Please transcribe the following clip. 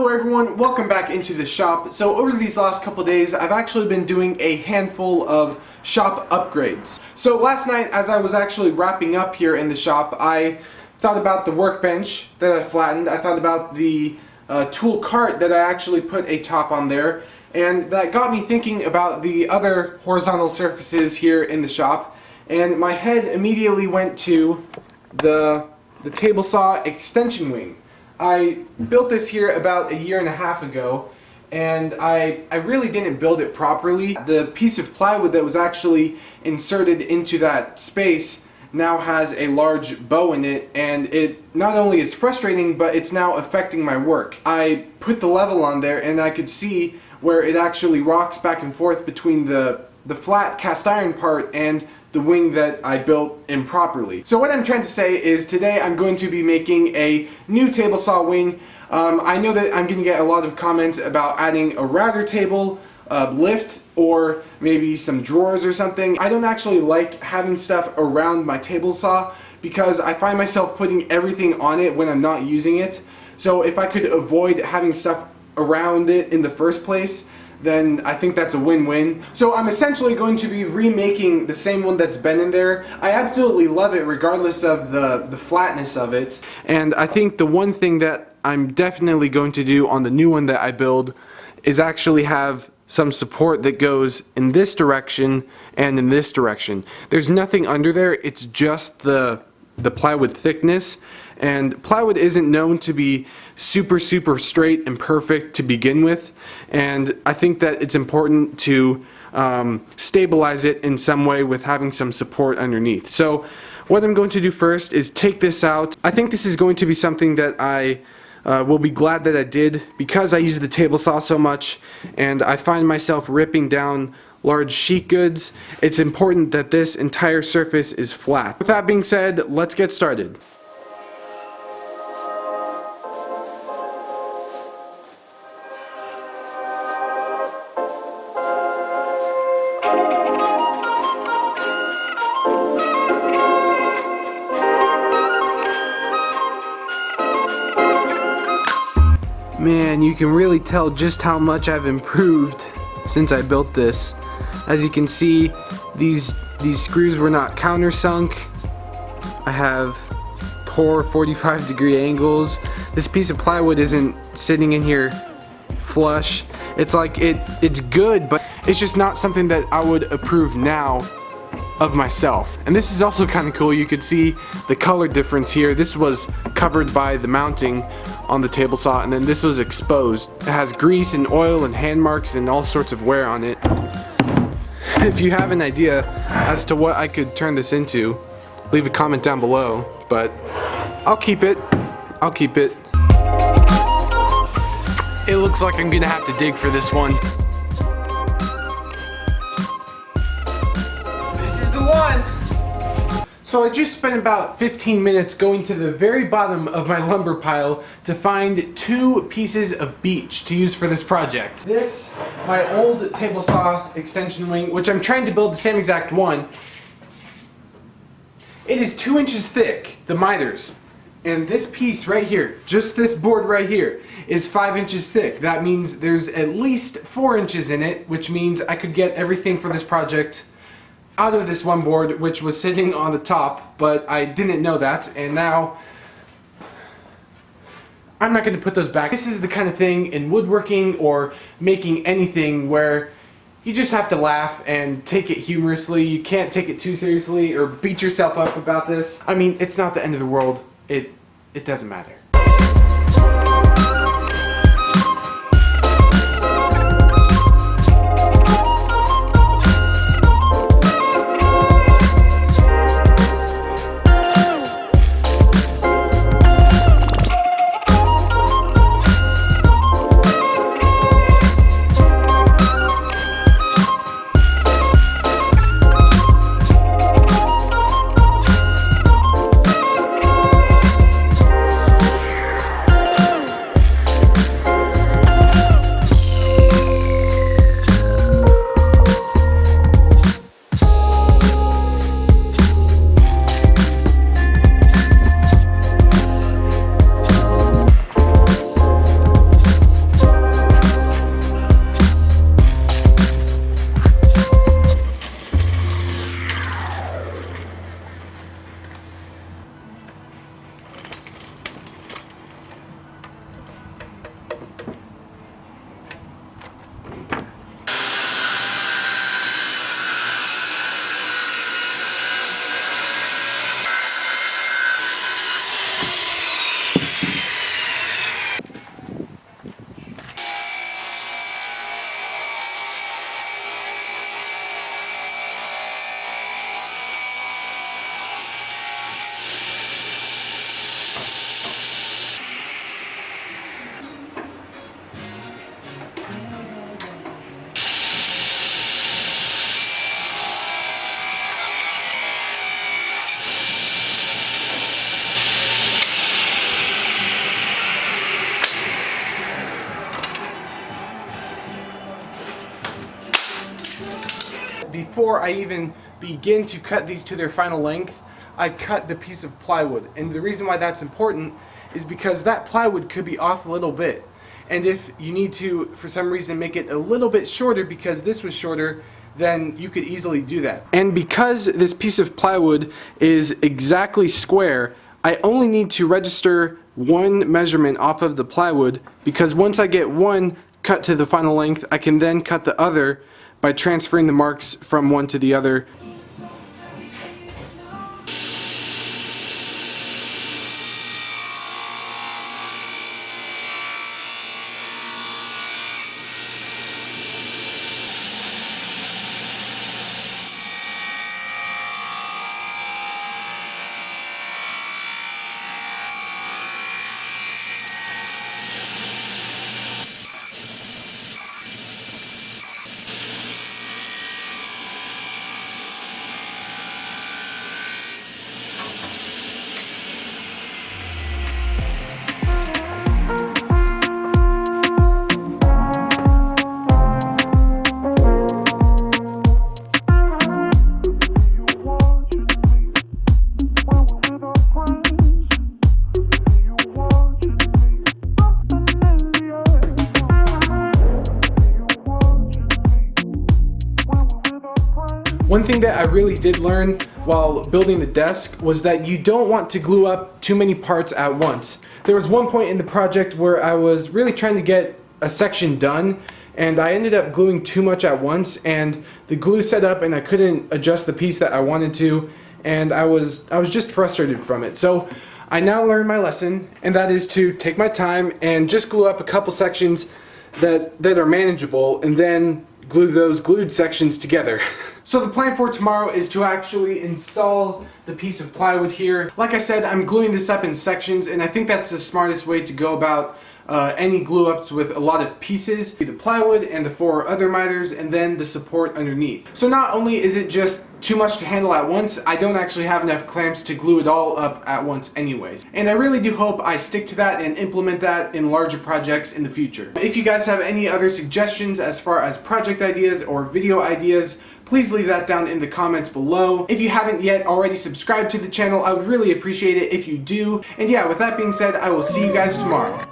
Hello everyone, welcome back into the shop. So over these last couple days, I've actually been doing a handful of shop upgrades. So last night, as I was actually wrapping up here in the shop, I thought about the workbench that I flattened. I thought about the tool cart that I actually put a top on there. And that got me thinking about the other horizontal surfaces here in the shop. And my head immediately went to the table saw extension wing. I built this here about a year and a half ago, and I really didn't build it properly. The piece of plywood that was actually inserted into that space now has a large bow in it, and it not only is frustrating, but it's now affecting my work. I put the level on there and I could see where it actually rocks back and forth between the flat cast iron part and the wing that I built improperly. So what I'm trying to say is today I'm going to be making a new table saw wing. I know that I'm going to get a lot of comments about adding a router table, lift, or maybe some drawers or something. I don't actually like having stuff around my table saw because I find myself putting everything on it when I'm not using it. So if I could avoid having stuff around it in the first place, then I think that's a win-win. So I'm essentially going to be remaking the same one that's been in there. I absolutely love it regardless of the flatness of it. And I think the one thing that I'm definitely going to do on the new one that I build is actually have some support that goes in this direction and in this direction. There's nothing under there, it's just the plywood thickness. And plywood isn't known to be super straight and perfect to begin with, and I think that it's important to stabilize it in some way with having some support underneath. So what I'm going to do first is take this out. I think this is going to be something that I will be glad that I did because I use the table saw so much and I find myself ripping down large sheet goods. It's important that this entire surface is flat. With that being said, let's get started. Man, you can really tell just how much I've improved since I built this. As you can see, these screws were not countersunk. I have poor 45-degree angles. This piece of plywood isn't sitting in here flush. It's like it's good, but it's just not something that I would approve now of myself. And this is also kind of cool. You could see the color difference here. This was covered by the mounting on the table saw, and then this was exposed. It has grease and oil and hand marks and all sorts of wear on it. If you have an idea as to what I could turn this into, leave a comment down below, but I'll keep it. I'll keep it. It looks like I'm gonna have to dig for this one. This is the one! So I just spent about 15 minutes going to the very bottom of my lumber pile to find two pieces of beech to use for this project. This, my old table saw extension wing, which I'm trying to build the same exact one. It is 2 inches thick, the miters. And this piece right here, just this board right here, is 5 inches thick. That means there's at least 4 inches in it, which means I could get everything for this project out of this one board, which was sitting on the top, but I didn't know that, and now I'm not going to put those back. This is the kind of thing in woodworking or making anything where you just have to laugh and take it humorously. You can't take it too seriously or beat yourself up about this. I mean, it's not the end of the world. It doesn't matter. But before I even begin to cut these to their final length, I cut the piece of plywood. And the reason why that's important is because that plywood could be off a little bit. And if you need to, for some reason, make it a little bit shorter because this was shorter, then you could easily do that. And because this piece of plywood is exactly square, I only need to register one measurement off of the plywood, because once I get one cut to the final length, I can then cut the other by transferring the marks from one to the other. One thing that I really did learn while building the desk was that you don't want to glue up too many parts at once. There was one point in the project where I was really trying to get a section done, and I ended up gluing too much at once, and the glue set up and I couldn't adjust the piece that I wanted to, and I was just frustrated from it. So I now learned my lesson, and that is to take my time and just glue up a couple sections that are manageable, and then glue those glued sections together. So the plan for tomorrow is to actually install the piece of plywood here. Like I said, I'm gluing this up in sections, and I think that's the smartest way to go about any glue ups with a lot of pieces. The plywood and the 4 other miters, and then the support underneath. So not only is it just too much to handle at once, I don't actually have enough clamps to glue it all up at once anyways. And I really do hope I stick to that and implement that in larger projects in the future. If you guys have any other suggestions as far as project ideas or video ideas, please leave that down in the comments below. If you haven't yet already subscribed to the channel, I would really appreciate it if you do. And yeah, with that being said, I will see you guys tomorrow.